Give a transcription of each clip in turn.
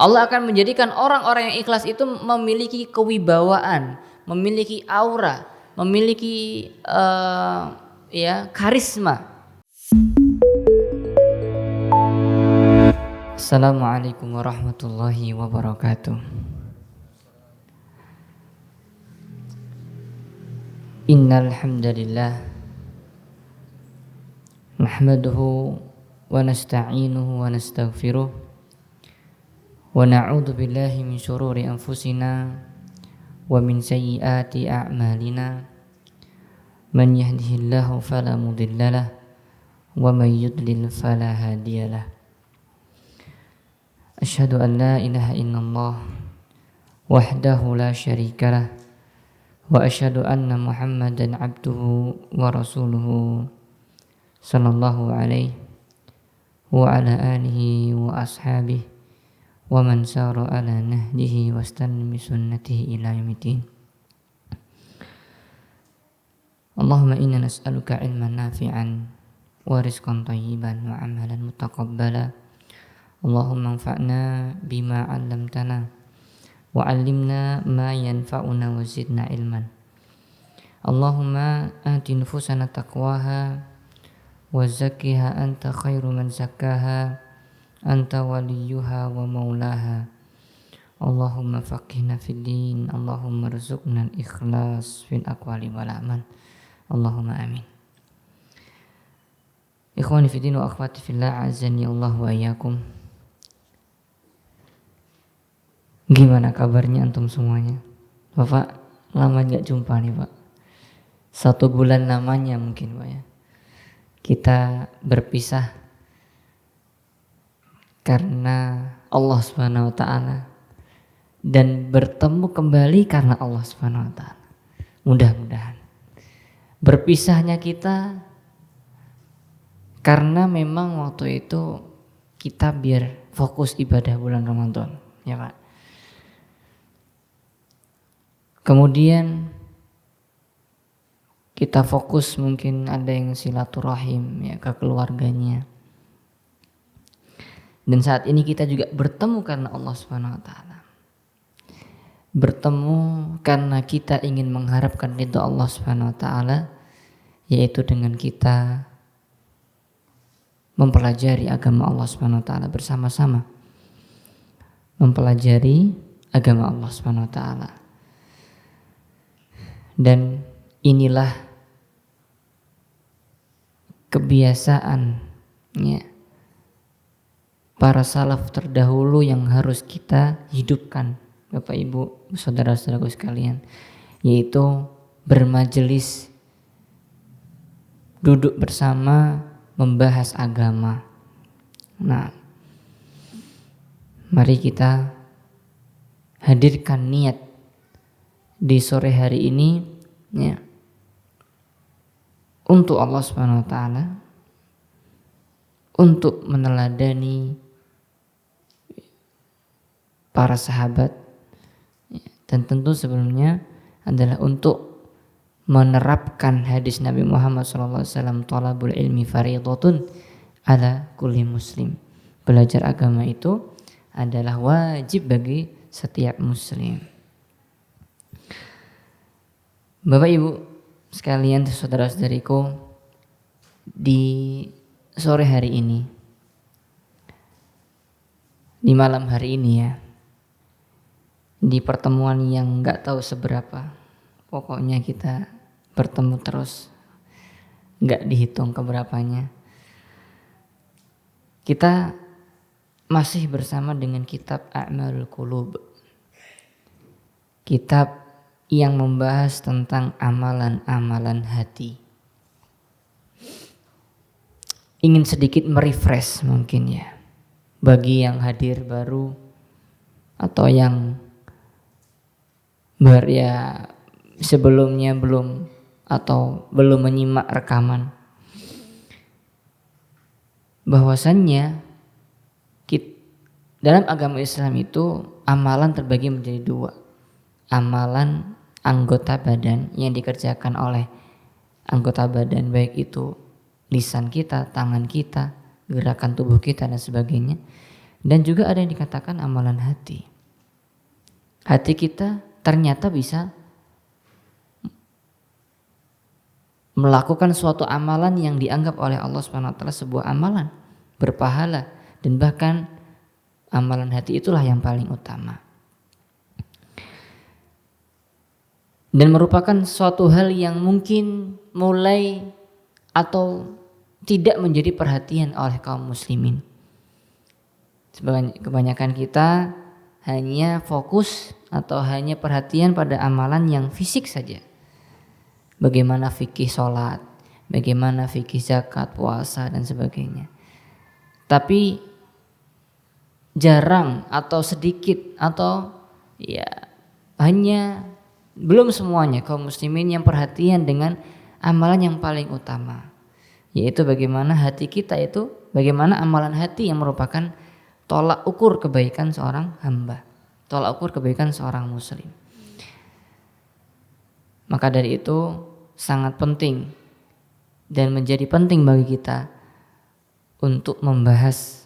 Allah akan menjadikan orang-orang yang ikhlas itu memiliki kewibawaan, memiliki aura, memiliki karisma. Assalamualaikum warahmatullahi wabarakatuh. Innal hamdalillah nahmaduhu wa nasta'inuhu wa nastaghfiruh wa na'udzu billahi min syururi anfusina wa min sayyiati a'malina. Man yahdihillahu fala mudhillalah wa man yudlil fala hadiyalah. Asyhadu an la ilaha illallah wahdahu la syarikalah wa asyhadu anna Muhammadan abduhu wa rasuluhu sallallahu alaihi wa ala alihi wa ashabihi wa man sara ala nahjihi wastanna bi sunnatihi ila yaumiddin. Allahumma inna nas'aluka ilman nafi'an wa rizqan thayyiban wa amalan mutaqabbala. Allahumma anfa'na bima 'allamtana wa 'allimna ma yanfa'una wa zidna ilman. Allahumma ati nufusana taqwaha wa zakkiha anta khairu man zakkaha anta waliyuha wa maulaha. Allahumma faqihna fid din. Allahumma rzuqna al-ikhlas fil aqwali wal amal. Allahumma amin. Ikhwani fid din wa akhwati fillah, azani Allah wa iyyakum. Gimana kabarnya antum semuanya? Bapak lama gak jumpa nih Pak. 1 bulan lamanya mungkin Pak ya. Kita berpisah karena Allah Subhanahu wa taala dan bertemu kembali karena Allah Subhanahu wa taala. Mudah-mudahan berpisahnya kita karena memang waktu itu kita biar fokus ibadah bulan Ramadan, ya Pak. Kemudian kita fokus, mungkin ada yang silaturahim ya ke keluarganya. Dan saat ini kita juga bertemu karena Allah Subhanahu wa taala. Bertemu karena kita ingin mengharapkan ridha Allah Subhanahu wa taala, yaitu dengan kita mempelajari agama Allah Subhanahu wa taala bersama-sama. Mempelajari agama Allah Subhanahu wa taala. Dan inilah kebiasaan ya para salaf terdahulu yang harus kita hidupkan, Bapak Ibu, saudara-saudaraku sekalian, yaitu bermajelis, duduk bersama, membahas agama. Nah, mari kita hadirkan niat di sore hari ini ya untuk Allah Subhanahu wa taala, untuk meneladani para sahabat ya, dan tentu sebelumnya adalah untuk menerapkan hadis Nabi Muhammad SAW, talabul ilmi fariidatun ala kulli muslim. Belajar agama itu adalah wajib bagi setiap muslim. Bapak Ibu sekalian, saudara-saudariku, di sore hari ini, di malam hari ini ya, di pertemuan yang gak tahu seberapa, pokoknya kita bertemu terus, gak dihitung keberapanya, kita masih bersama dengan kitab A'malul Qulub, kitab yang membahas tentang amalan-amalan hati. Ingin sedikit merefresh mungkin ya, bagi yang hadir baru atau yang sebelumnya belum atau belum menyimak rekaman, bahwasannya dalam agama Islam itu amalan terbagi menjadi 2. Amalan anggota badan yang dikerjakan oleh anggota badan, baik itu lisan kita, tangan kita, gerakan tubuh kita dan sebagainya. Dan juga ada yang dikatakan amalan hati. Hati kita ternyata bisa melakukan suatu amalan yang dianggap oleh Allah Subhanahu wa taala sebuah amalan berpahala, dan bahkan amalan hati itulah yang paling utama. Dan merupakan suatu hal yang mungkin mulai atau tidak menjadi perhatian oleh kaum muslimin. Kebanyakan kita hanya fokus atau hanya perhatian pada amalan yang fisik saja. Bagaimana fikih sholat, bagaimana fikih zakat, puasa dan sebagainya. Tapi jarang atau sedikit atau ya hanya belum semuanya kaum muslimin yang perhatian dengan amalan yang paling utama, yaitu bagaimana hati kita itu, bagaimana amalan hati yang merupakan tolak ukur kebaikan seorang hamba, tolak ukur kebaikan seorang muslim. Maka dari itu sangat penting dan menjadi penting bagi kita untuk membahas,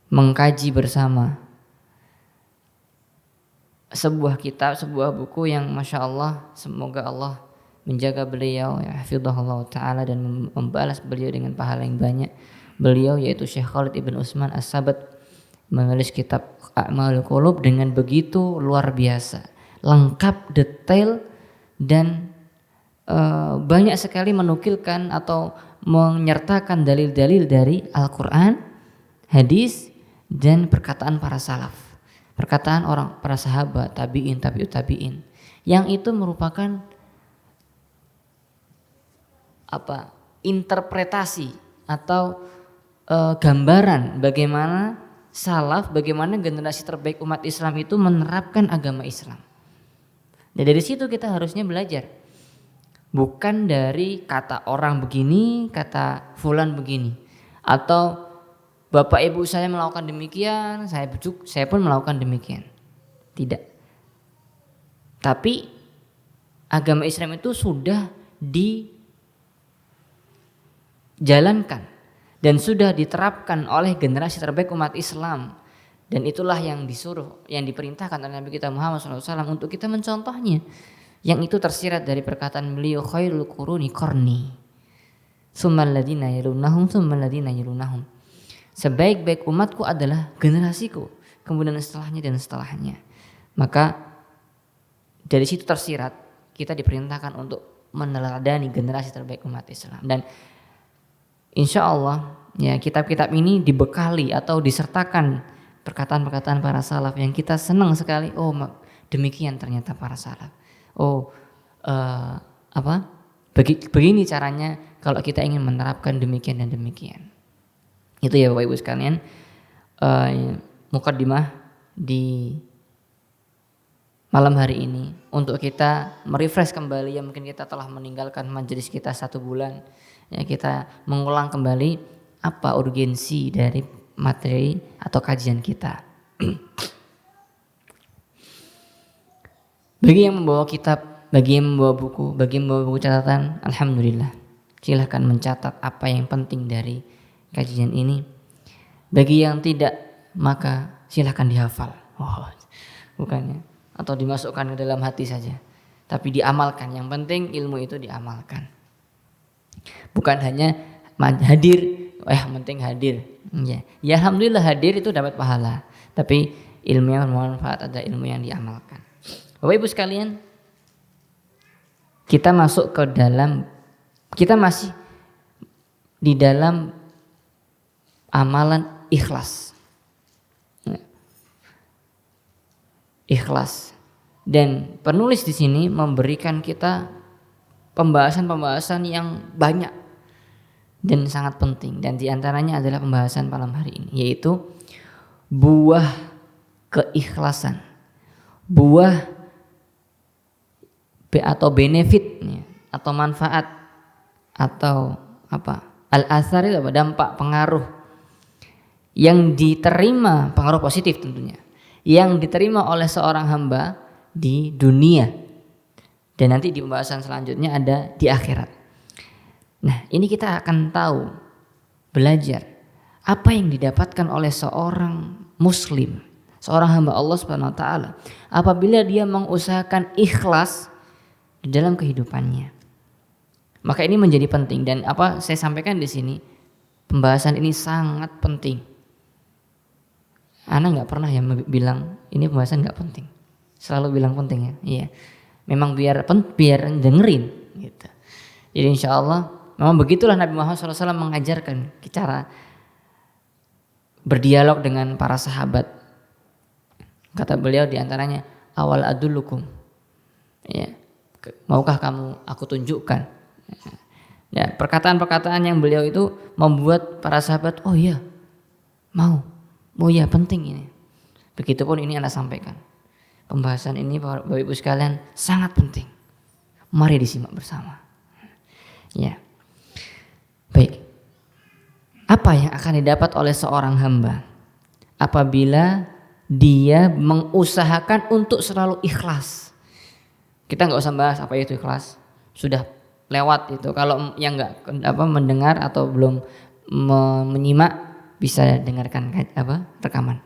mengkaji bersama sebuah kitab, sebuah buku yang Masya Allah, semoga Allah menjaga beliau, ya hafizahullah ta'ala, dan membalas beliau dengan pahala yang banyak. Beliau yaitu Syekh Khalid Ibn Utsman As-Sabat menulis kitab A'malul Qulub dengan begitu luar biasa, lengkap, detail, dan banyak sekali menukilkan atau menyertakan dalil-dalil dari Al-Quran, hadis, dan perkataan para salaf, perkataan orang, para sahabat, tabi'in, tabi'ut tabi'in, yang itu merupakan interpretasi atau gambaran bagaimana salaf, bagaimana generasi terbaik umat Islam itu menerapkan agama Islam. Dan dari situ kita harusnya belajar, bukan dari kata orang begini, kata fulan begini, atau bapak ibu saya melakukan demikian, saya pun melakukan demikian. Tidak. Tapi agama Islam itu sudah dijalankan dan sudah diterapkan oleh generasi terbaik umat Islam, dan itulah yang disuruh, yang diperintahkan oleh Nabi kita Muhammad SAW untuk kita mencontohnya, yang itu tersirat dari perkataan beliau, khairul quruni qarni tsummal ladzina yalunahum tsummal ladzina yalunahum. Sebaik-baik umatku adalah generasiku, kemudian setelahnya dan setelahnya. Maka dari situ tersirat kita diperintahkan untuk meneladani generasi terbaik umat Islam. Dan insya Allah ya, kitab-kitab ini dibekali atau disertakan perkataan-perkataan para salaf yang kita senang sekali. Oh, demikian ternyata para salaf. Oh, begini caranya kalau kita ingin menerapkan demikian dan demikian. Itu ya Bapak Ibu sekalian, mukaddimah di malam hari ini untuk kita merefresh kembali, ya mungkin kita telah meninggalkan majelis kita 1 bulan, ya kita mengulang kembali apa urgensi dari materi atau kajian kita. Bagi yang membawa kitab, bagi yang membawa buku, bagi yang membawa buku catatan, alhamdulillah, silahkan mencatat apa yang penting dari kajian ini. Bagi yang tidak, maka silahkan dihafal. Oh, bukannya atau dimasukkan ke dalam hati saja, tapi diamalkan. Yang penting ilmu itu diamalkan, bukan hanya hadir. Yang penting hadir. Ya alhamdulillah hadir itu dapat pahala, tapi ilmu yang bermanfaat adalah ilmu yang diamalkan. Bapak Ibu sekalian, kita masih di dalam amalan ikhlas. Ikhlas. Dan penulis di sini memberikan kita pembahasan-pembahasan yang banyak dan sangat penting, dan diantaranya adalah pembahasan malam hari ini, yaitu buah keikhlasan, buah atau benefitnya atau manfaat atau al-athar itu dampak, pengaruh yang diterima, pengaruh positif tentunya, yang diterima oleh seorang hamba di dunia, dan nanti di pembahasan selanjutnya ada di akhirat. Nah, ini kita akan tahu, belajar Apa yang didapatkan oleh seorang muslim, seorang hamba Allah Subhanahu wa taala apabila dia mengusahakan ikhlas di dalam kehidupannya. Maka ini menjadi penting, dan apa saya sampaikan di sini, pembahasan ini sangat penting. Ana nggak pernah yang bilang ini pembahasan nggak penting, selalu bilang penting ya. Iya, memang biar dengerin gitu. Jadi insya Allah memang begitulah Nabi Muhammad SAW mengajarkan cara berdialog dengan para sahabat. Kata beliau diantaranya, awal adulukum, ya, maukah kamu aku tunjukkan. Ya, perkataan-perkataan yang beliau itu membuat para sahabat, oh iya, mau ya, penting ini. Begitupun ini Anda sampaikan. Pembahasan ini Bapak Ibu sekalian sangat penting. Mari disimak bersama. Ya. Baik. Apa yang akan didapat oleh seorang hamba apabila dia mengusahakan untuk selalu ikhlas? Kita nggak usah bahas apa itu ikhlas. Sudah lewat itu. Kalau yang nggak mendengar atau belum menyimak, bisa dengarkan rekaman.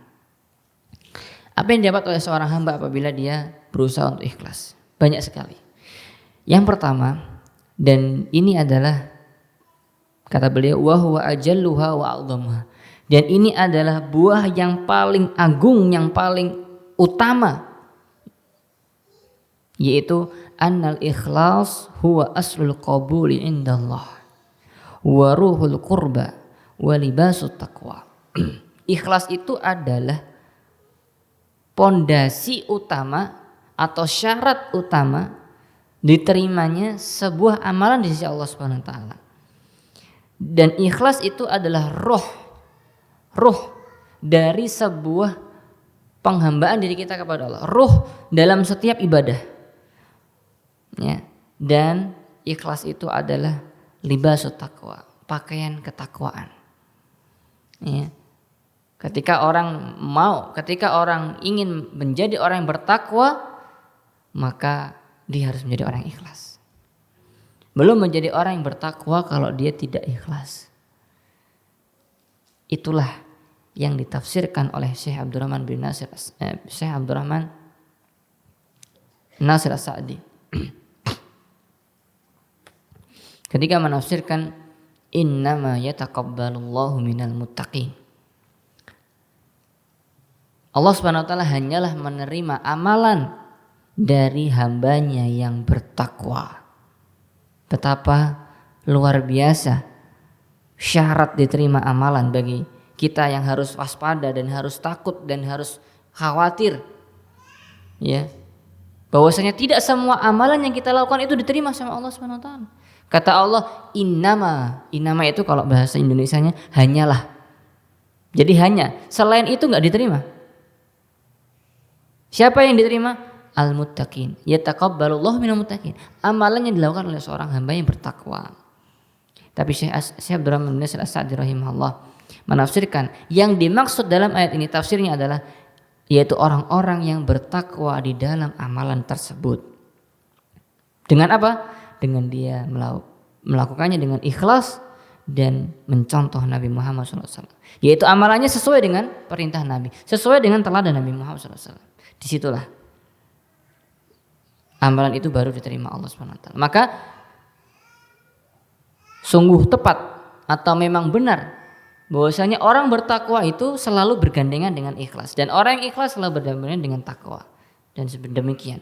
Apa yang didapat oleh seorang hamba apabila dia berusaha untuk ikhlas? Banyak sekali. Yang pertama, dan ini adalah kata beliau, wa huwa ajalluha wa a'dhamuha. Dan ini adalah buah yang paling agung, yang paling utama, yaitu annal ikhlas huwa aslul qabuli indallah wa ruhul qurba wa libasut taqwa. Ikhlas itu adalah pondasi utama atau syarat utama diterimanya sebuah amalan di sisi Allah Subhanahu wa taala. Dan ikhlas itu adalah ruh dari sebuah penghambaan diri kita kepada Allah, ruh dalam setiap ibadah. Ya, dan ikhlas itu adalah libasut taqwa, pakaian ketakwaan. Ya. Ketika orang ingin menjadi orang yang bertakwa, maka dia harus menjadi orang yang ikhlas. Belum menjadi orang yang bertakwa kalau dia tidak ikhlas. Itulah yang ditafsirkan oleh Syekh Abdurrahman Nasir As-Sa'di ketika menafsirkan innama yataqabbalullahu minal muttaqin. Allah Subhanahu wa taala hanyalah menerima amalan dari hambanya yang bertakwa. Betapa luar biasa syarat diterima amalan bagi kita yang harus waspada dan harus takut dan harus khawatir. Ya. Bahwasanya tidak semua amalan yang kita lakukan itu diterima sama Allah Subhanahu wa taala. Kata Allah, innama itu kalau bahasa Indonesianya hanyalah. Jadi hanya, selain itu enggak diterima. Siapa yang diterima? Al-muttaqin. Yataqabbalullahu minal muttaqin. Amalan yang dilakukan oleh seorang hamba yang bertakwa. Tapi Syekh Abdurrahman Nasir As-Sa'di rahimahullah menafsirkan yang dimaksud dalam ayat ini, tafsirnya adalah yaitu orang-orang yang bertakwa di dalam amalan tersebut. Dengan apa? Dengan dia melakukannya dengan ikhlas dan mencontoh Nabi Muhammad SAW. Yaitu amalannya sesuai dengan perintah Nabi, sesuai dengan teladan Nabi Muhammad SAW. Disitulah amalan itu baru diterima Allah SWT. Maka sungguh tepat atau memang benar bahwasanya orang bertakwa itu selalu bergandengan dengan ikhlas, dan orang yang ikhlas selalu bergandengan dengan takwa, dan demikian.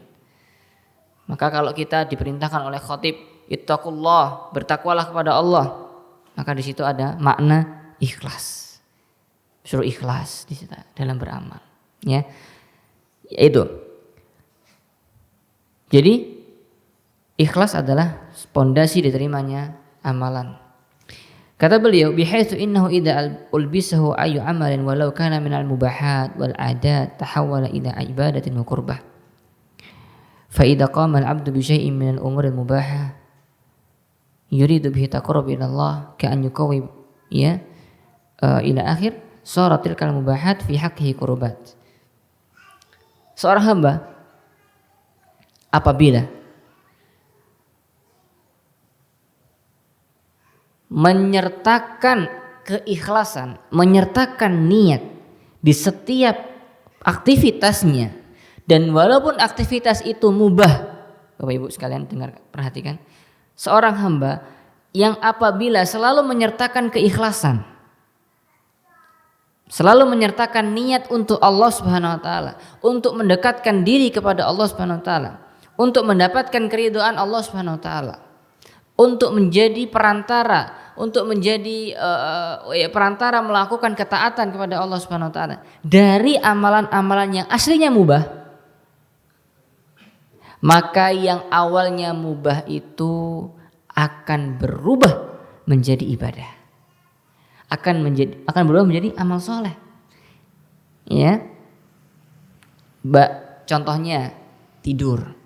Maka kalau kita diperintahkan oleh khatib ittaqullah, bertakwalah kepada Allah, maka di situ ada makna ikhlas. Suruh ikhlas di situ dalam beramal, ya. Itu. Jadi ikhlas adalah pondasi diterimanya amalan. Kata beliau, bihaitsu innahu idza ulbisahu ayu amalin walau kana minal mubahat wal adat tahawwala ila ibadatin wa qurbah. Fa idza qama al-'abdu bi syai'in min al-umuri al-mubahah yuridu bihi taqarrub ila Allah ka an yuqawwi ila akhir sarat tilkal mubahat fi haqqihi qurbat. Seorang hamba apabila menyertakan keikhlasan, menyertakan niat di setiap aktivitasnya, dan walaupun aktivitas itu mubah, Bapak Ibu sekalian dengar, perhatikan, seorang hamba yang apabila selalu menyertakan keikhlasan, selalu menyertakan niat untuk Allah Subhanahu wa taala, untuk mendekatkan diri kepada Allah Subhanahu wa taala, untuk mendapatkan keridhaan Allah Subhanahu wa taala, untuk menjadi perantara, untuk menjadi perantara melakukan ketaatan kepada Allah Subhanahu wa taala dari amalan-amalan yang aslinya mubah, maka yang awalnya mubah itu akan berubah menjadi ibadah, akan berubah menjadi amal soleh. Ya, contohnya tidur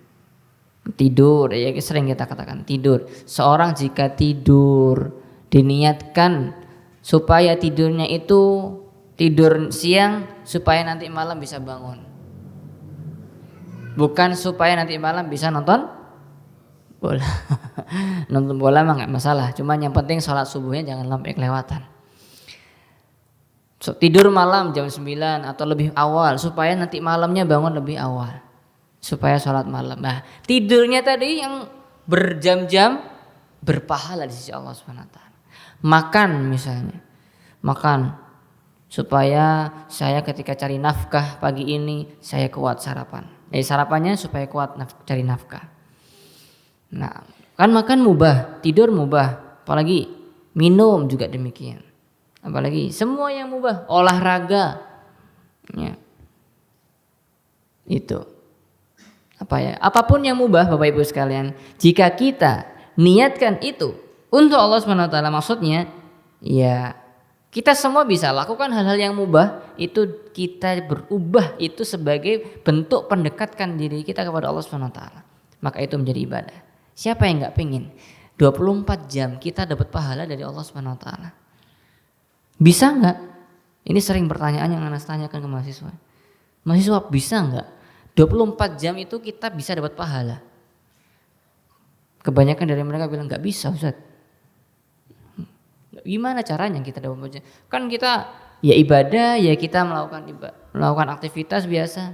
ya, sering kita katakan tidur. Seorang jika tidur diniatkan supaya tidurnya itu tidur siang supaya nanti malam bisa bangun, bukan supaya nanti malam bisa nonton bola. Nonton bola mah nggak masalah, cuman yang penting sholat subuhnya jangan sampai kelewatan. Tidur malam jam 9 atau lebih awal supaya nanti malamnya bangun lebih awal, supaya sholat malam. Nah, tidurnya tadi yang berjam-jam berpahala di sisi Allah Subhanahu wa taala. Makan misalnya, makan supaya saya ketika cari nafkah pagi ini saya kuat sarapan. Sarapannya supaya kuat cari nafkah. Nah, kan makan mubah, tidur mubah, apalagi minum juga demikian. Apalagi semua yang mubah, olahraga, ya, itu apa ya? Apapun yang mubah, Bapak Ibu sekalian, jika kita niatkan itu untuk Allah Subhanahu wa taala, maksudnya ya kita semua bisa lakukan hal-hal yang mubah, itu kita berubah itu sebagai bentuk pendekatkan diri kita kepada Allah Subhanahu wa taala, maka itu menjadi ibadah. Siapa yang enggak pengen 24 jam kita dapat pahala dari Allah Subhanahu wa taala? Bisa enggak? Ini sering pertanyaan yang Anas tanyakan ke mahasiswa. Mahasiswa, bisa enggak 24 jam itu kita bisa dapat pahala? Kebanyakan dari mereka bilang enggak bisa, Ustaz. Gimana caranya kita dapat pahala? Kan kita ya ibadah, ya kita melakukan aktivitas biasa.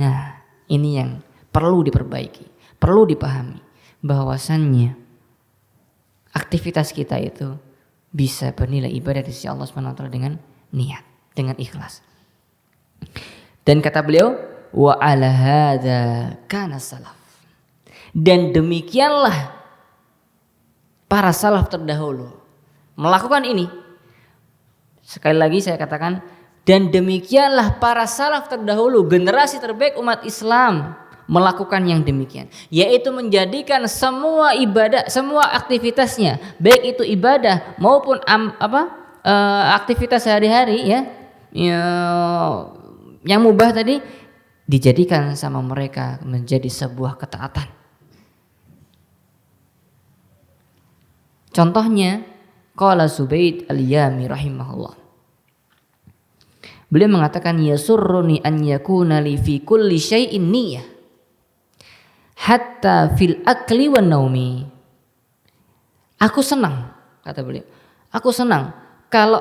Nah, ini yang perlu diperbaiki, perlu dipahami bahwasannya aktivitas kita itu bisa bernilai ibadah di sisi Allah Subhanahu wa taala dengan niat, dengan ikhlas. Dan kata beliau, wa ala hadza kana salaf. Dan demikianlah para salaf terdahulu melakukan ini. Sekali lagi saya katakan, dan demikianlah para salaf terdahulu, generasi terbaik umat Islam melakukan yang demikian, yaitu menjadikan semua ibadah, semua aktivitasnya, baik itu ibadah maupun aktivitas sehari-hari ya, yang mubah tadi, dijadikan sama mereka menjadi sebuah ketaatan. Contohnya, qala Zubayd al-Yami rahimahullah, beliau mengatakan, yasurruni an yakuna li fi kulli syai'in niyyah hatta fil akli wan naumi. Aku senang, kata beliau, aku senang kalau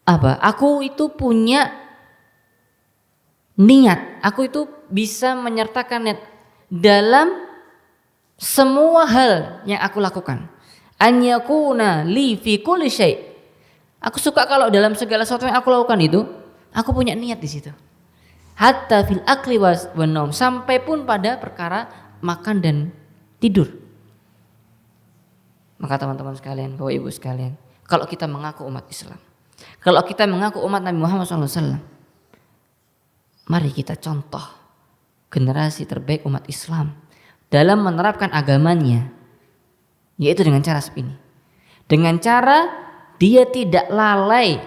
aku itu punya niat, aku itu bisa menyertakan niat dalam semua hal yang aku lakukan. An yakuna li fi kulli syai'. Aku suka kalau dalam segala sesuatu yang aku lakukan itu aku punya niat di situ. Hatta fil akli wan naum, sampai pun pada perkara makan dan tidur. Maka teman-teman sekalian, Bapak Ibu sekalian, kalau kita mengaku umat Islam, kalau kita mengaku umat Nabi Muhammad SAW, mari kita contoh generasi terbaik umat Islam dalam menerapkan agamanya, yaitu dengan cara seperti ini. Dengan cara dia tidak lalai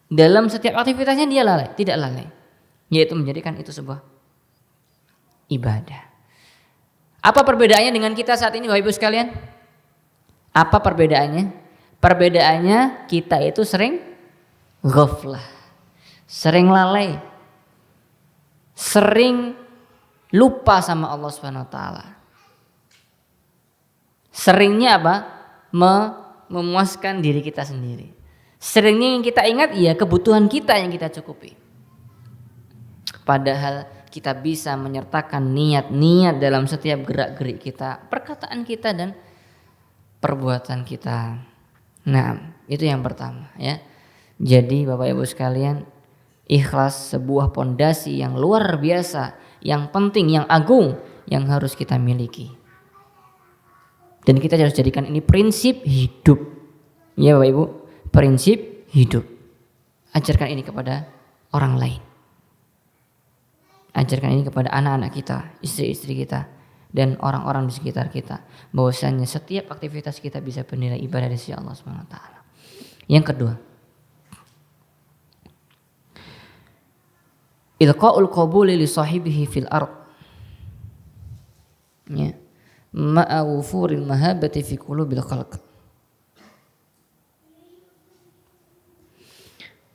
dalam setiap aktivitasnya, dia tidak lalai, yaitu menjadikan itu sebuah ibadah. Apa perbedaannya dengan kita saat ini, Bapak Ibu sekalian? Apa perbedaannya? Perbedaannya kita itu sering ghaflah, sering lalai, sering lupa sama Allah Subhanahu wa taala. Seringnya memuaskan diri kita sendiri. Seringnya yang kita ingat ya kebutuhan kita yang kita cukupi. Padahal kita bisa menyertakan niat-niat dalam setiap gerak-gerik kita, perkataan kita dan perbuatan kita. Nah, itu yang pertama ya. Jadi Bapak Ibu sekalian, ikhlas sebuah pondasi yang luar biasa, yang penting, yang agung, yang harus kita miliki. Dan kita harus jadikan ini prinsip hidup. Ya Bapak Ibu, prinsip hidup. Ajarkan ini kepada orang lain. Ajarkan ini kepada anak-anak kita, istri-istri kita, dan orang-orang di sekitar kita. Bahwasanya setiap aktivitas kita bisa bernilai ibadah di sisi Allah Subhanahu wa taala. Yang kedua, ilqaul qabuli li sahibihi fil ard. Ya. Ma'a wufuril mahabbati fi qulubil khalq.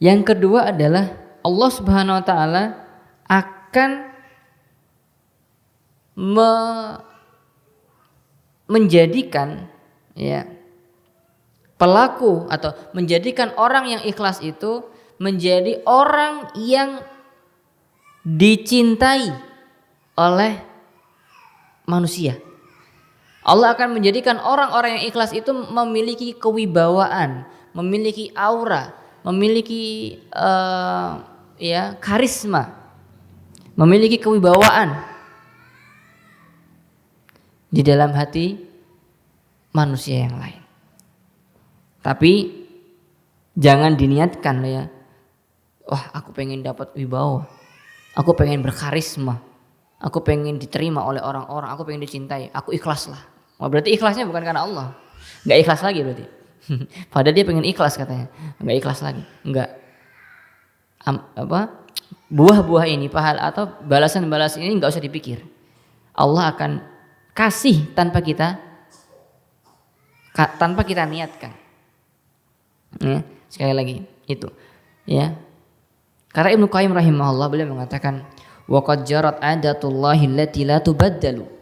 Yang kedua adalah Allah Subhanahu wa taala akan menjadikan ya pelaku atau menjadikan orang yang ikhlas itu menjadi orang yang dicintai oleh manusia. Allah akan menjadikan orang-orang yang ikhlas itu memiliki kewibawaan, memiliki aura, memiliki karisma, memiliki kewibawaan di dalam hati manusia yang lain. Tapi jangan diniatkan ya, wah aku pengen dapat wibawa, aku pengen berkarisma, aku pengen diterima oleh orang-orang, aku pengen dicintai, aku ikhlas lah. Oh, berarti ikhlasnya bukan karena Allah, nggak ikhlas lagi berarti. Padahal dia pengen ikhlas katanya, nggak ikhlas lagi, nggak. Buah-buah ini pahala atau balasan-balasan ini nggak usah dipikir. Allah akan kasih tanpa kita niatkan. Ya, sekali lagi itu, ya. Karena Ibnu Qayyim rahimahullah beliau mengatakan, wa qad jarat adatullahi allati la tubaddalu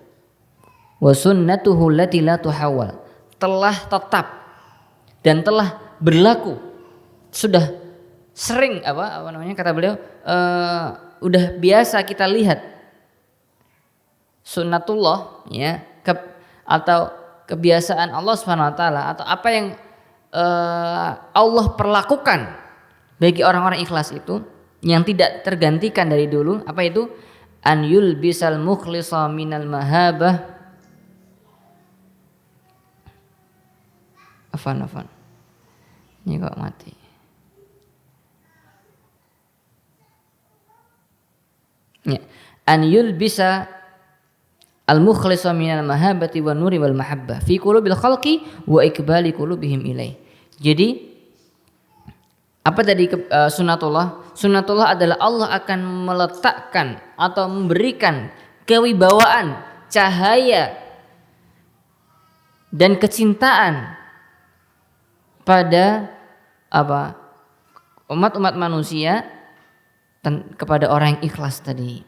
wa sunnatuhu allati la tuhawwal. Telah tetap dan telah berlaku, sudah sering kata beliau, udah biasa kita lihat sunnatullah ya, atau kebiasaan Allah Subhanahu wa taala, atau apa yang Allah perlakukan bagi orang-orang ikhlas itu yang tidak tergantikan dari dulu. Apa itu? An yulbisal mukhlisa minal mahabah. Afan. Ini kok mati. Ya. An yulbisa al-mukhlisa minal mahabati wan nuri wal mahabbah fi qulubil khalqi wa ikbali qulubihim ilaih. Jadi apa tadi sunnatullah? Sunnatullah adalah Allah akan meletakkan atau memberikan kewibawaan, cahaya dan kecintaan pada umat-umat manusia kepada orang yang ikhlas tadi.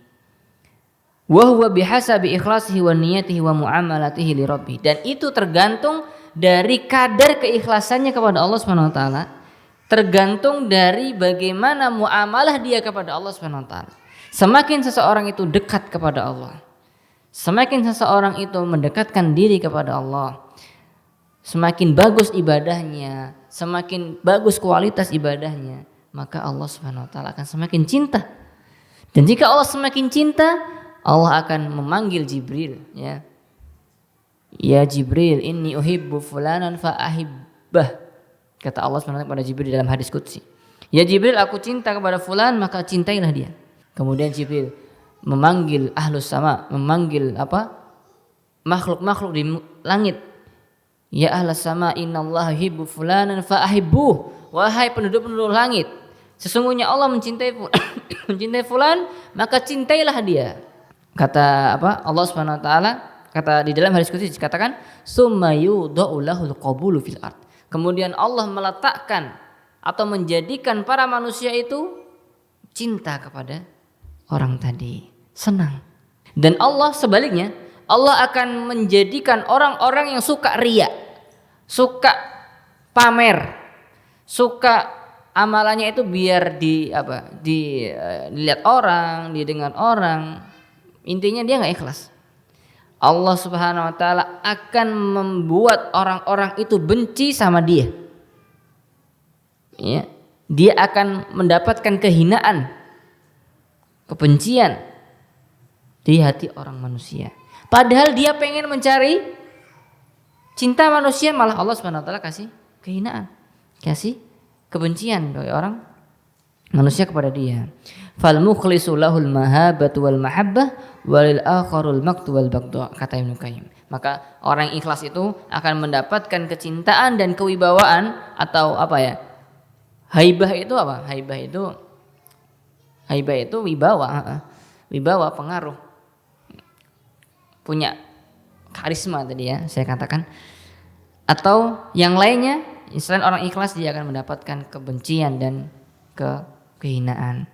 Wa huwa bihasabi ikhlasihi wa niyatihi wa muamalatihi li rabbih. Dan itu tergantung dari kadar keikhlasannya kepada Allah Subhanahu wa taala, tergantung dari bagaimana muamalah dia kepada Allah Subhanahu wa taala. Semakin seseorang itu dekat kepada Allah, semakin seseorang itu mendekatkan diri kepada Allah, semakin bagus ibadahnya, semakin bagus kualitas ibadahnya, maka Allah Subhanahu wa taala akan semakin cinta. Dan jika Allah semakin cinta, Allah akan memanggil Jibril, ya. Ya Jibril, inni uhibbu fulanan fa ahibbah. Kata Allah SWT kepada Jibril dalam hadis qudsi. Ya Jibril, aku cinta kepada fulan, maka cintailah dia. Kemudian Jibril memanggil ahlus sama, memanggil makhluk-makhluk di langit. Ya ahlus sama, innallaha yuhibbu fulanan fa ahibbuh. Wahai penduduk-penduduk langit, sesungguhnya Allah mencintai fulan, maka cintailah dia. Kata Allah Subhanahu wa taala, kata di dalam hadis qudsi dikatakan summa yudau lahul qabulu fil ard. Kemudian Allah meletakkan atau menjadikan para manusia itu cinta kepada orang tadi, senang. Dan Allah sebaliknya, Allah akan menjadikan orang-orang yang suka riya, suka pamer, suka amalannya itu biar dilihat orang, didengar orang. Intinya dia nggak ikhlas. Allah Subhanahu wa taala akan membuat orang-orang itu benci sama dia. Ya, dia akan mendapatkan kehinaan, kebencian di hati orang manusia. Padahal dia pengen mencari cinta manusia, malah Allah Subhanahu wa taala kasih kehinaan, kasih kebencian dari orang manusia kepada dia. Fal mukhlisu lahul mahabbatu wal mahabbah walil akharul maqtu wal baghdha, kata Ibnu Qayyim. Maka orang yang ikhlas itu akan mendapatkan kecintaan dan kewibawaan, atau apa ya? Haibah itu apa? Haibah itu wibawa, wibawa, pengaruh, punya karisma tadi ya saya katakan. Atau yang lainnya, selain orang ikhlas dia akan mendapatkan kebencian dan kehinaan.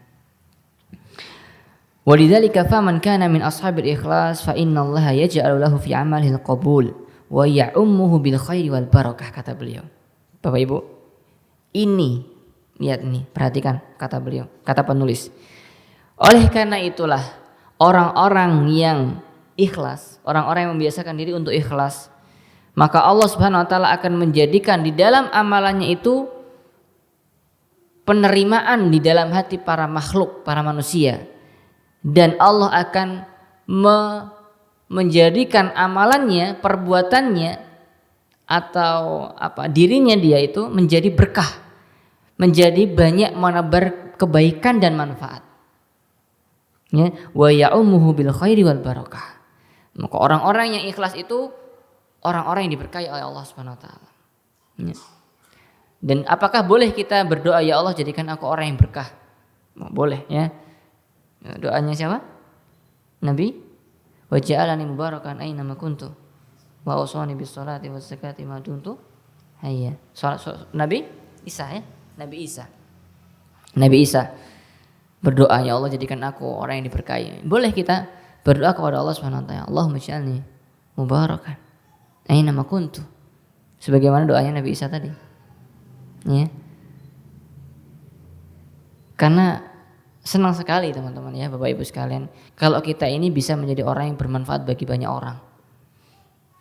Walidzalika faman kana min ashabil ikhlas fa innallaha yaj'alu lahu fi 'amalihi al-qabul wa ya'ummuhu bil khairi wal barakah, kata beliau. Bapak Ibu, ini lihat nih, perhatikan kata beliau, kata penulis. Oleh karena itulah orang-orang yang ikhlas, orang-orang yang membiasakan diri untuk ikhlas, maka Allah Subhanahu wa taala akan menjadikan di dalam amalannya itu penerimaan di dalam hati para makhluk, para manusia. Dan Allah akan menjadikan amalannya, perbuatannya, atau dirinya dia itu menjadi berkah, menjadi banyak menebar kebaikan dan manfaat. Ya, wa ya'umuhu bil khairi wal barakah. Maka orang-orang yang ikhlas itu orang-orang yang diberkahi oleh Allah Subhanahu wa taala. Ya. Dan apakah boleh kita berdoa, ya Allah jadikan aku orang yang berkah? Boleh ya. Doanya siapa? Nabi. Wa ja'alani mubarakan aina ma kuntu wa awsani bis salati was zakati ma dumtu hayya. Nabi Isa ya. Nabi Isa berdoa, ya Allah jadikan aku orang yang diberkahi. Boleh kita berdoa kepada Allah Subhanahu wa taala, Allahumma ij'alni mubarakan aina ma kuntu, sebagaimana doanya Nabi Isa tadi. Ya. Karena senang sekali teman-teman ya, Bapak Ibu sekalian, kalau kita ini bisa menjadi orang yang bermanfaat bagi banyak orang.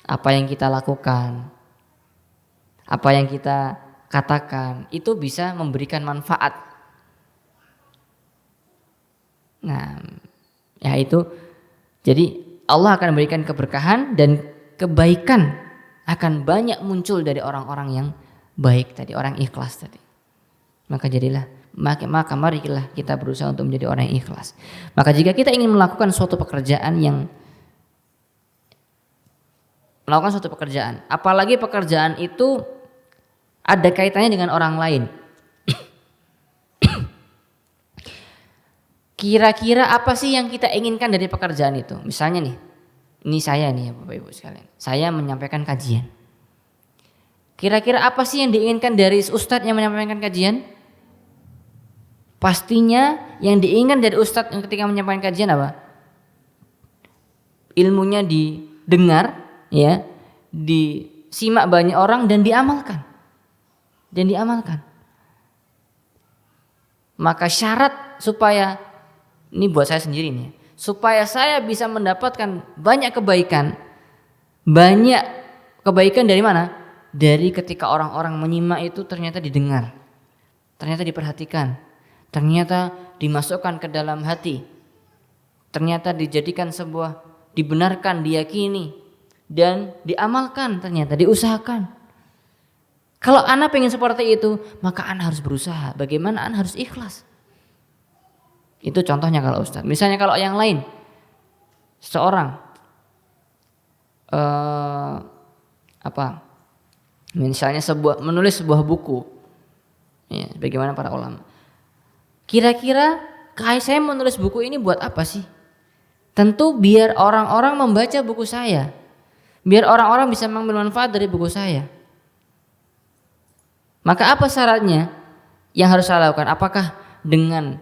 Apa yang kita lakukan, apa yang kita katakan itu bisa memberikan manfaat. Nah, ya itu. Jadi Allah akan memberikan keberkahan dan kebaikan akan banyak muncul dari orang-orang yang baik tadi, orang ikhlas tadi. Maka marilah kita berusaha untuk menjadi orang yang ikhlas. Maka jika kita ingin melakukan suatu pekerjaan, apalagi pekerjaan itu ada kaitannya dengan orang lain, kira-kira apa sih yang kita inginkan dari pekerjaan itu? Misalnya nih, ini saya nih ya Bapak Ibu sekalian, saya menyampaikan kajian. Kira-kira apa sih yang diinginkan dari ustadz yang menyampaikan kajian? Pastinya yang diinginkan dari ustadz ketika menyampaikan kajian apa? Ilmunya didengar, ya, disimak banyak orang dan diamalkan. Maka syarat supaya, ini buat saya sendiri nih, supaya saya bisa mendapatkan banyak kebaikan dari mana? Dari ketika orang-orang menyimak itu ternyata didengar, ternyata diperhatikan, ternyata dimasukkan ke dalam hati, ternyata dijadikan sebuah, dibenarkan, diyakini dan diamalkan, ternyata diusahakan. Kalau ana pengen seperti itu, maka ana harus berusaha. Bagaimana? Ana harus ikhlas. Itu contohnya kalau ustaz. Misalnya kalau yang lain, seorang misalnya menulis sebuah buku, ya, bagaimana para ulama. Kira-kira saya menulis buku ini buat apa sih? Tentu biar orang-orang membaca buku saya, biar orang-orang bisa mengambil manfaat dari buku saya. Maka apa syaratnya yang harus saya lakukan? Apakah dengan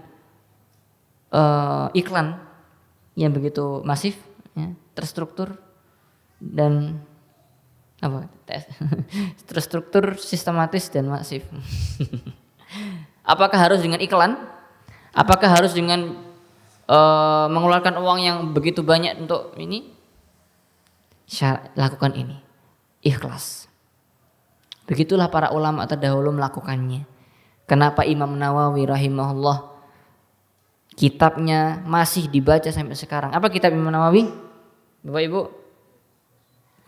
iklan yang begitu masif, ya, terstruktur dan Apa? Terstruktur, sistematis dan masif. Apakah harus dengan iklan? Apakah harus dengan mengeluarkan uang yang begitu banyak untuk ini? Lakukan ini. Ikhlas. Begitulah para ulama terdahulu melakukannya. Kenapa Imam Nawawi rahimahullah kitabnya masih dibaca sampai sekarang? Apa kitab Imam Nawawi? Bapak Ibu?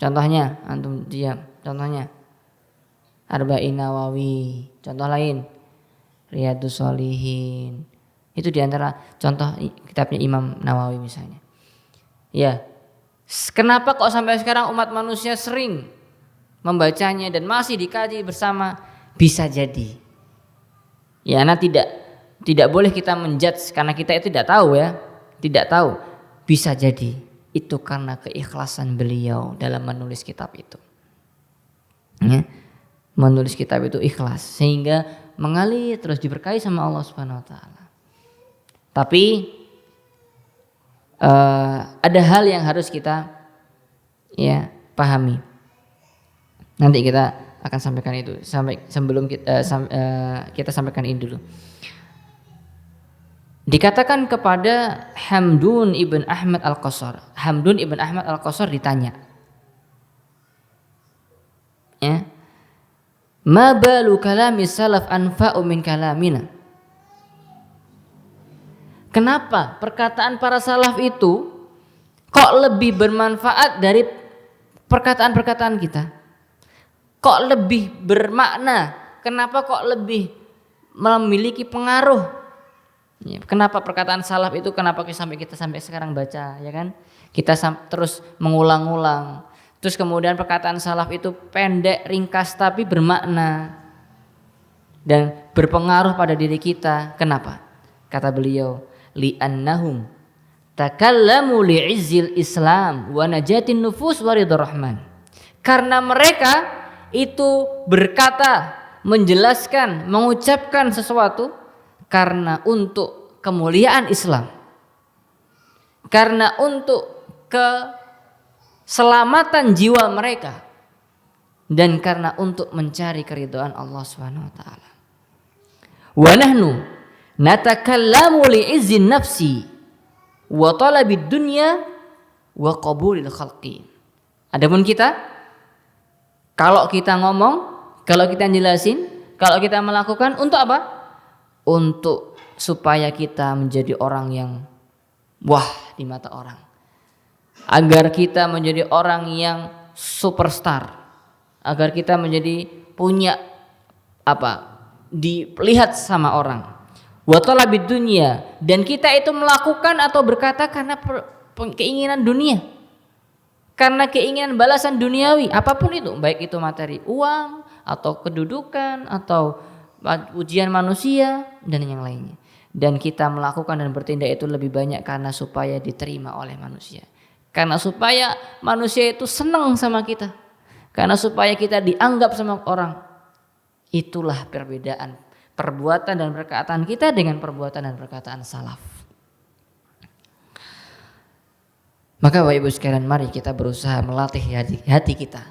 Contohnya, antum diam. Contohnya Arba'in Nawawi. Contoh lain Riyadhus Shalihin. Itu diantara contoh kitabnya Imam Nawawi misalnya. Ya, kenapa kok sampai sekarang umat manusia sering membacanya dan masih dikaji bersama? Bisa jadi, ya, nah tidak boleh kita menjudge karena kita itu tidak tahu ya, tidak tahu. Bisa jadi itu karena keikhlasan beliau dalam menulis kitab itu. Ya, menulis kitab itu ikhlas sehingga mengalir terus diberkahi sama Allah Subhanahu Wa Taala. Tapi ada hal yang harus kita ya pahami. Nanti kita akan sampaikan itu. Sebelum kita sampaikan ini dulu. Dikatakan kepada Hamdun ibn Ahmad al-Qasar. Hamdun ibn Ahmad al-Qasar ditanya, ya, ma balu kalami salaf anfa'u min kalamina. Kenapa perkataan para salaf itu kok lebih bermanfaat dari perkataan-perkataan kita? Kok lebih bermakna? Kenapa kok lebih memiliki pengaruh? Ya, kenapa perkataan salaf itu kenapa kita sampai sekarang baca, ya kan? Kita terus mengulang-ulang. Terus kemudian perkataan salaf itu pendek, ringkas tapi bermakna dan berpengaruh pada diri kita. Kenapa? Kata beliau, li'annahum takallamu li'izzil Islam wa najatin nufus wa ridha rahman. Karena mereka itu berkata, menjelaskan, mengucapkan sesuatu karena untuk kemuliaan Islam, karena untuk keselamatan jiwa mereka, dan karena untuk mencari keridhaan Allah Subhanahu Wa Taala. Wa nahnu natakallamu li'izzin nafsi wa talabid dunya wa qabulil khalqi. Adapun kita, kalau kita ngomong, kalau kita jelasin, kalau kita melakukan, untuk apa? Untuk supaya kita menjadi orang yang wah di mata orang. Agar kita menjadi orang yang superstar. Agar kita menjadi punya apa? Dilihat sama orang. Wa talabid dunya, dan kita itu melakukan atau berkata karena keinginan dunia. Karena keinginan balasan duniawi, apapun itu, baik itu materi uang atau kedudukan atau ujian manusia dan yang lainnya. Dan kita melakukan dan bertindak itu lebih banyak karena supaya diterima oleh manusia. Karena supaya manusia itu senang sama kita. Karena supaya kita dianggap sama orang. Itulah perbedaan perbuatan dan perkataan kita dengan perbuatan dan perkataan salaf. Maka Bapak Ibu sekalian, mari kita berusaha melatih hati kita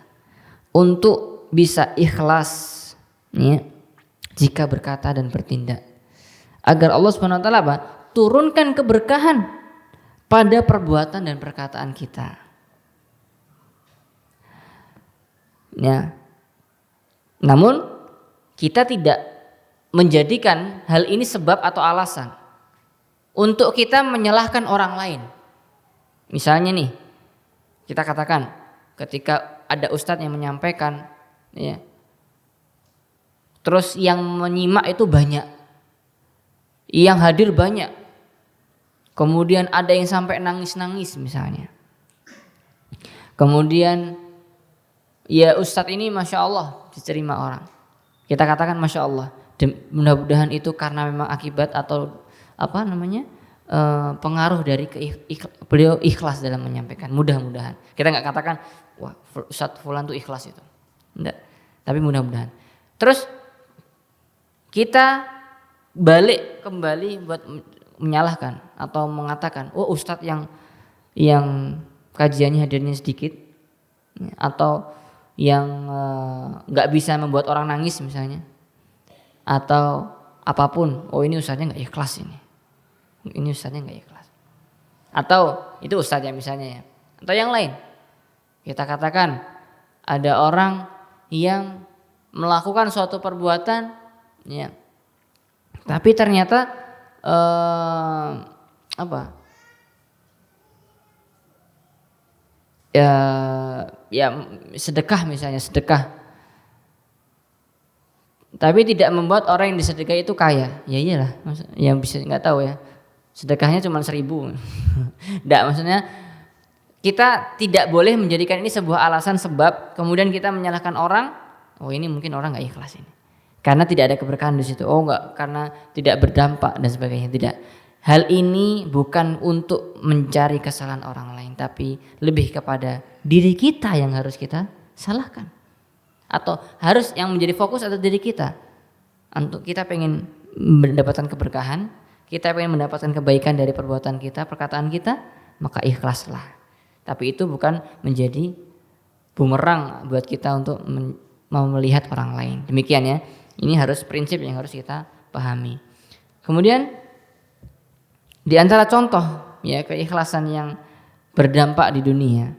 untuk bisa ikhlas, ya, jika berkata dan bertindak, agar Allah Subhanahu Wa Taala turunkan keberkahan pada perbuatan dan perkataan kita. Ya. Namun kita tidak menjadikan hal ini sebab atau alasan untuk kita menyalahkan orang lain. Misalnya nih, kita katakan ketika ada ustadz yang menyampaikan, ya, terus yang menyimak itu banyak, yang hadir banyak, kemudian ada yang sampai nangis-nangis misalnya, kemudian ya ustadz ini masya Allah diterima orang, kita katakan masya Allah, mudah-mudahan itu karena memang akibat atau apa namanya, pengaruh dari beliau ikhlas dalam menyampaikan, mudah-mudahan. Kita nggak katakan wah Ustadz Fulan tuh ikhlas itu, enggak. Tapi mudah-mudahan. Terus kita balik kembali buat menyalahkan atau mengatakan, oh Ustadz yang kajiannya hadirnya sedikit, atau yang nggak bisa membuat orang nangis misalnya, atau apapun, oh ini ustadznya nggak ikhlas, ini ustadznya nggak ikhlas, atau itu ustadznya misalnya ya, atau yang lain. Kita katakan ada orang yang melakukan suatu perbuatan, ya, tapi ternyata ya sedekah misalnya, tapi tidak membuat orang yang disedekah itu kaya. Ya iyalah, yang bisa nggak tahu ya, sedekahnya cuma 1.000. Nggak, maksudnya kita tidak boleh menjadikan ini sebuah alasan sebab kemudian kita menyalahkan orang. Oh ini mungkin orang nggak ikhlas ini, karena tidak ada keberkahan di situ. Oh nggak, karena tidak berdampak dan sebagainya. Tidak. Hal ini bukan untuk mencari kesalahan orang lain, tapi lebih kepada diri kita yang harus kita salahkan. Atau harus yang menjadi fokus atau diri kita. Untuk kita pengen mendapatkan keberkahan, kita pengen mendapatkan kebaikan dari perbuatan kita, perkataan kita, maka ikhlaslah. Tapi itu bukan menjadi bumerang buat kita untuk mau melihat orang lain. Demikian ya. Ini harus prinsip yang harus kita pahami. Kemudian di antara contoh ya keikhlasan yang berdampak di dunia,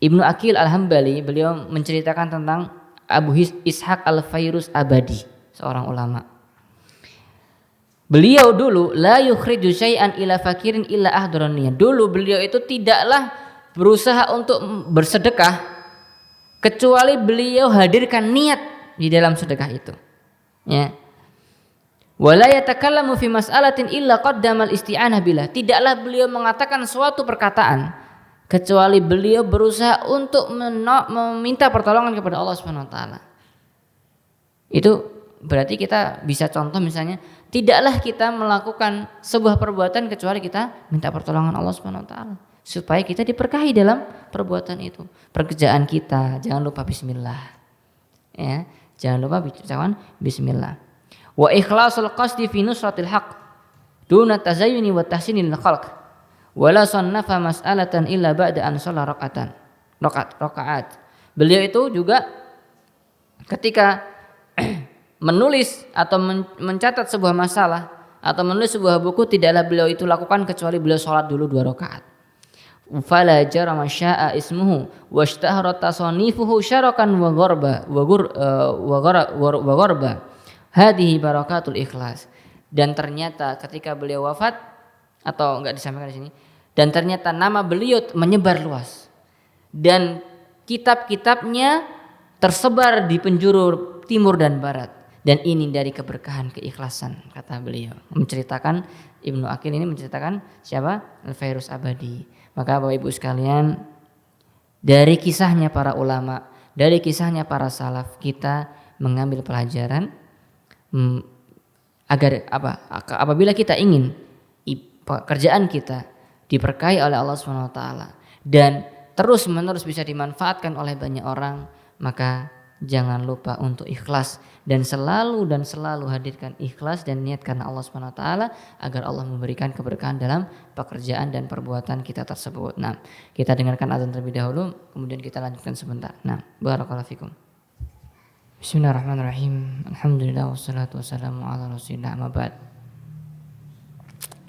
Ibnu Aqil Al-Hambali, beliau menceritakan tentang Abu Ishaq Al-Fairuz Abadi, seorang ulama. Beliau dulu la yukhriju syai'an ila fakirin illa ahdaraniyah. Dulu beliau itu tidaklah berusaha untuk bersedekah kecuali beliau hadirkan niat di dalam sedekah itu. Ya. Wala yatakallamu fi mas'alatin illa qaddamal isti'anah billah. Tidaklah beliau mengatakan suatu perkataan kecuali beliau berusaha untuk meminta pertolongan kepada Allah Subhanahu wa taala. Itu berarti kita bisa contoh misalnya, tidaklah kita melakukan sebuah perbuatan kecuali kita minta pertolongan Allah Subhanahu wa taala supaya kita diberkahi dalam perbuatan itu. Pekerjaan kita jangan lupa bismillah. Ya, jangan lupa ucapan bismillah. Wa ikhlasul qasdi fi nusratil haqq duna tazayyuni wa tahsinil khalq wala sannafa mas'alatan illa ba'da an shalla rakaat. Beliau itu juga ketika menulis atau mencatat sebuah masalah atau menulis sebuah buku, tidaklah beliau itu lakukan kecuali beliau sholat dulu 2 rakaat. Fala jarama syaa ismuhu washtahara tasanifuhu syarakan wa gharba hadhihi barakatul ikhlas. Dan ternyata ketika beliau wafat, atau enggak disampaikan di sini, dan ternyata nama beliau menyebar luas dan kitab-kitabnya tersebar di penjuru timur dan barat, dan ini dari keberkahan keikhlasan, kata beliau. Menceritakan Ibnu Aqil ini menceritakan siapa? Al-Fairuz Abadi. Maka Bapak Ibu sekalian, dari kisahnya para ulama, dari kisahnya para salaf, kita mengambil pelajaran agar apabila kita ingin pekerjaan kita diberkahi oleh Allah Subhanahu wa taala dan terus-menerus bisa dimanfaatkan oleh banyak orang, maka jangan lupa untuk ikhlas dan selalu hadirkan ikhlas dan niat karena Allah Subhanahu wa taala agar Allah memberikan keberkahan dalam pekerjaan dan perbuatan kita tersebut. Nah, kita dengarkan azan terlebih dahulu, kemudian kita lanjutkan sebentar. Nah, barakallahu fikum. Bismillahirrahmanirrahim. Alhamdulillah wassalatu wassalamu ala Rasulillah, amma ba'd.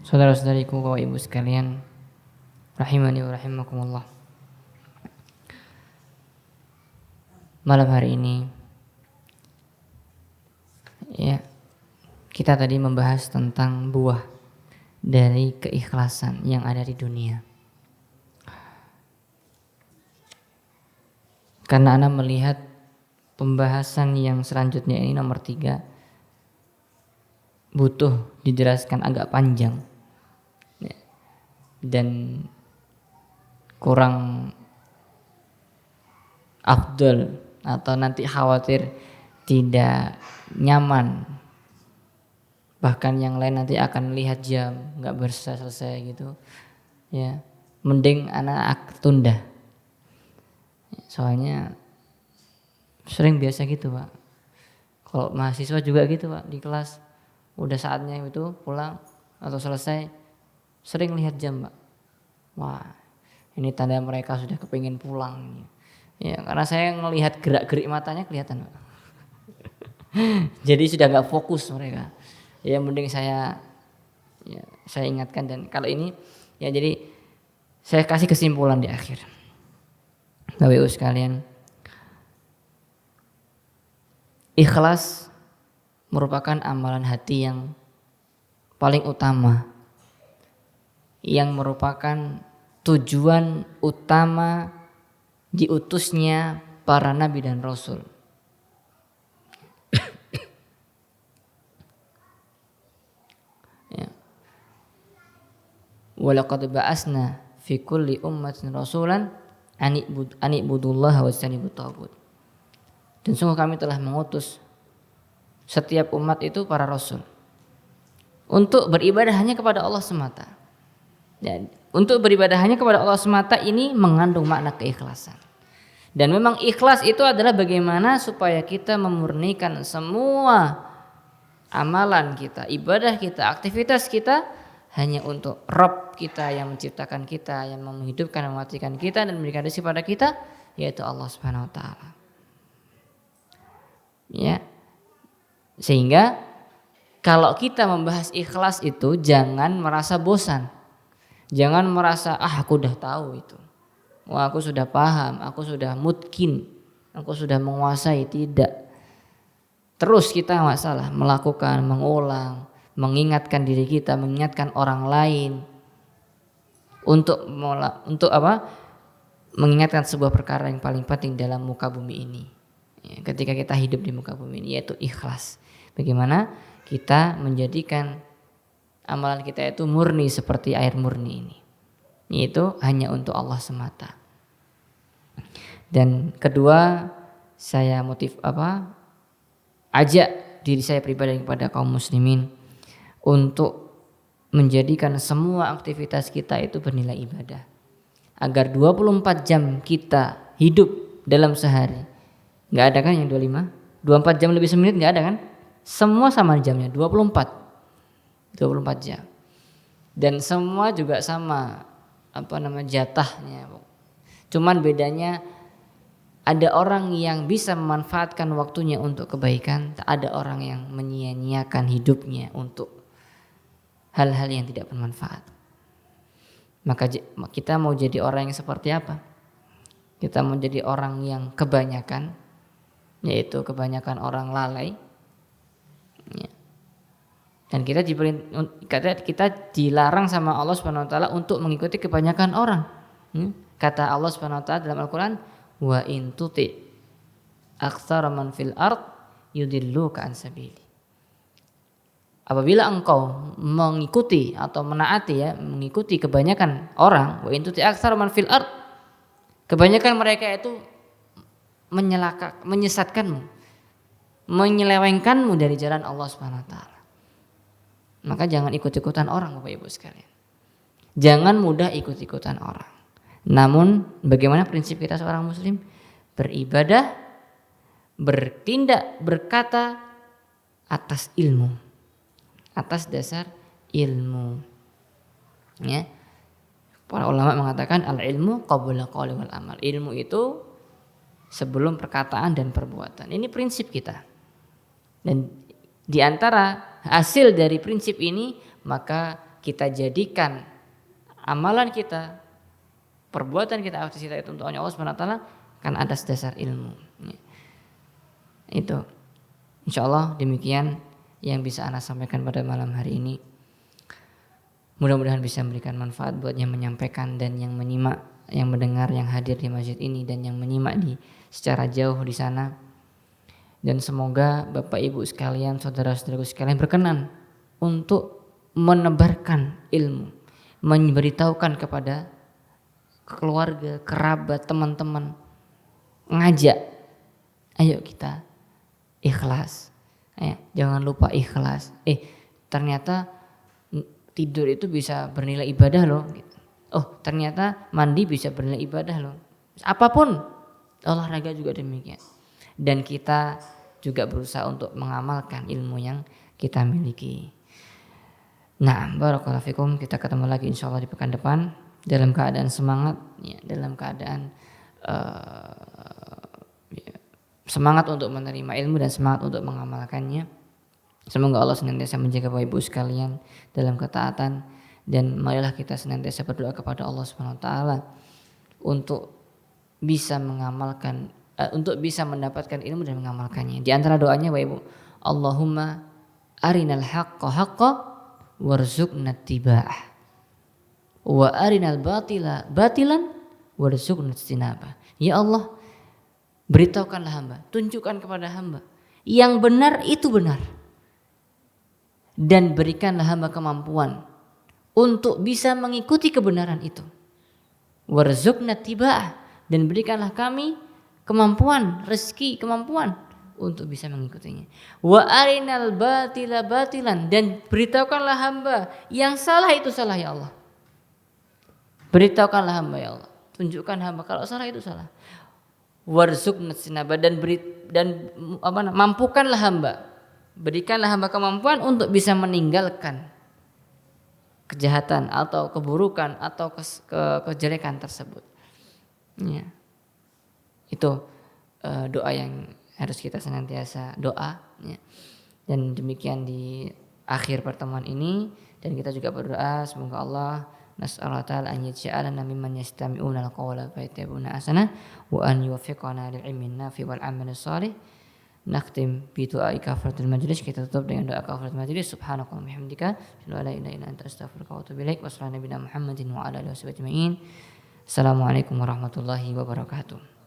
Saudara-saudariku, Bapak Ibu sekalian, rahimani wa rahimakumullah. Malam hari ini ya, kita tadi membahas tentang buah dari keikhlasan yang ada di dunia. Karena Anda melihat pembahasan yang selanjutnya ini nomor 3 butuh dijelaskan agak panjang ya, dan kurang afdol atau nanti khawatir tidak nyaman, bahkan yang lain nanti akan lihat jam nggak selesai gitu ya. Mending anak tunda, soalnya sering biasa gitu Pak, kalau mahasiswa juga gitu Pak, di kelas udah saatnya itu pulang atau selesai sering lihat jam Pak. Wah, ini tanda mereka sudah kepingin pulang. Ya, karena saya ngelihat gerak-gerik matanya kelihatan, Pak. Jadi sudah nggak fokus mereka. Ya mending saya ingatkan, dan kalau ini ya jadi saya kasih kesimpulan di akhir. Bapak Ibu sekalian, ikhlas merupakan amalan hati yang paling utama, yang merupakan tujuan utama diutusnya para nabi dan rasul. Ya. Walaqad ba'asna fi kulli ummatin rasulan ani'budullaha wajtanibut taghut. Dan sungguh kami telah mengutus setiap umat itu para rasul untuk beribadah hanya kepada Allah semata. Dan untuk beribadah hanya kepada Allah semata ini mengandung makna keikhlasan. Dan memang ikhlas itu adalah bagaimana supaya kita memurnikan semua amalan kita, ibadah kita, aktivitas kita hanya untuk Rabb kita yang menciptakan kita, yang menghidupkan dan mematikan kita dan memberikan rezeki pada kita, yaitu Allah Subhanahu wa taala. Ya. Sehingga kalau kita membahas ikhlas itu jangan merasa bosan. Jangan merasa aku udah tahu itu. Wah, aku sudah paham, aku sudah mutkin, aku sudah menguasai. Tidak. Terus kita masalah melakukan, mengulang, mengingatkan diri kita, mengingatkan orang lain untuk apa? Mengingatkan sebuah perkara yang paling penting dalam muka bumi ini. Ya, ketika kita hidup di muka bumi ini, yaitu ikhlas. Bagaimana kita menjadikan amalan kita itu murni seperti air murni ini. Yaitu hanya untuk Allah semata. Dan kedua, saya ajak diri saya pribadi kepada kaum muslimin untuk menjadikan semua aktivitas kita itu bernilai ibadah. Agar 24 jam kita hidup dalam sehari. Enggak ada kan yang 25? 24 jam lebih semenit enggak ada kan? Semua sama jamnya, 24 jam. Dan semua juga sama jatahnya. Cuman bedanya ada orang yang bisa memanfaatkan waktunya untuk kebaikan, ada orang yang menyia-nyiakan hidupnya untuk hal-hal yang tidak bermanfaat. Maka kita mau jadi orang yang seperti apa? Kita mau jadi orang yang kebanyakan, yaitu kebanyakan orang lalai. Ya. Dan kita dilarang sama Allah Subhanahu wa taala untuk mengikuti kebanyakan orang. Kata Allah Subhanahu wa taala dalam Al-Qur'an, wa in tuti aktsara man fil ard yudilluka an sabili. Apabila engkau mengikuti atau mengikuti kebanyakan orang, wa in tuti aktsara man fil ard, kebanyakan mereka itu menyesatkanmu, menyelewengkanmu dari jalan Allah Subhanahu wa taala. Maka jangan ikut-ikutan orang, Bapak Ibu sekalian. Jangan mudah ikut-ikutan orang. Namun bagaimana prinsip kita seorang muslim? Beribadah, bertindak, berkata atas ilmu. Atas dasar ilmu. Ya. Para ulama mengatakan al-ilmu qabla qouli wal amal. Ilmu itu sebelum perkataan dan perbuatan. Ini prinsip kita. Dan di antara hasil dari prinsip ini, maka kita jadikan amalan kita, perbuatan kita, aktivitas kita itu untuk Allah Subhanahu wa taala kan atas dasar ilmu. Itu insyaallah demikian yang bisa Ana sampaikan pada malam hari ini. Mudah-mudahan bisa memberikan manfaat buat yang menyampaikan dan yang menyimak, yang mendengar, yang hadir di masjid ini dan yang menyimak secara jauh di sana. Dan semoga Bapak Ibu sekalian, saudara-saudaraku sekalian berkenan untuk menebarkan ilmu, memberitahukan kepada keluarga, kerabat, teman-teman, ngajak, ayo kita ikhlas. Jangan lupa ikhlas. Ternyata tidur itu bisa bernilai ibadah loh. Oh, ternyata mandi bisa bernilai ibadah loh. Apapun, olahraga juga demikian. Dan kita juga berusaha untuk mengamalkan ilmu yang kita miliki. Nah, barakallahu fikum, kita ketemu lagi insyaallah di pekan depan dalam keadaan semangat, ya, dalam keadaan semangat untuk menerima ilmu dan semangat untuk mengamalkannya. Semoga Allah senantiasa menjaga Bapak Ibu sekalian dalam ketaatan, dan marilah kita senantiasa berdoa kepada Allah Subhanahu wa taala untuk bisa mengamalkan, untuk bisa mendapatkan ilmu dan mengamalkannya. Di antara doanya Bapak Ibu, Allahumma arinal haqqa haqqa warzuqna ittiba'ah wa arinal batila batilan warzuqna ijtinabah. Ya Allah, beritahukanlah hamba, tunjukkan kepada hamba yang benar itu benar, dan berikanlah hamba kemampuan untuk bisa mengikuti kebenaran itu. Warzuqna ittiba'ah, dan berikanlah kami kemampuan, rezeki, kemampuan untuk bisa mengikutinya. Wa arinal batila batilan, dan beritahukanlah hamba yang salah itu salah ya Allah. Beritahukanlah hamba ya Allah, tunjukkan hamba kalau salah itu salah. Warzuqna ijtinabah, dan mampukanlah hamba, berikanlah hamba kemampuan untuk bisa meninggalkan kejahatan atau keburukan atau kejelekan tersebut. Ya. Itu doa yang harus kita senantiasa doa, ya. Dan demikian di akhir pertemuan ini, dan kita juga berdoa semoga Allah nas'alullah ta'ala an yaj'alana mimman yastami'una al-qawla fayattabi'una ahsana wa an yuwaffiqana lil ilmi nafi wal amali shalih. Nakhtim bi du'a kafaratul majlis. Kita tutup dengan doa kafaratul majlis. Subhanakallahumma bihamdika, asyhadu an la ilaha illa anta astaghfiruka wa atubu ilaik. Wassalamu ala nabiyina Muhammadin wa ala alihi wasallam. Assalamualaikum warahmatullahi wabarakatuh.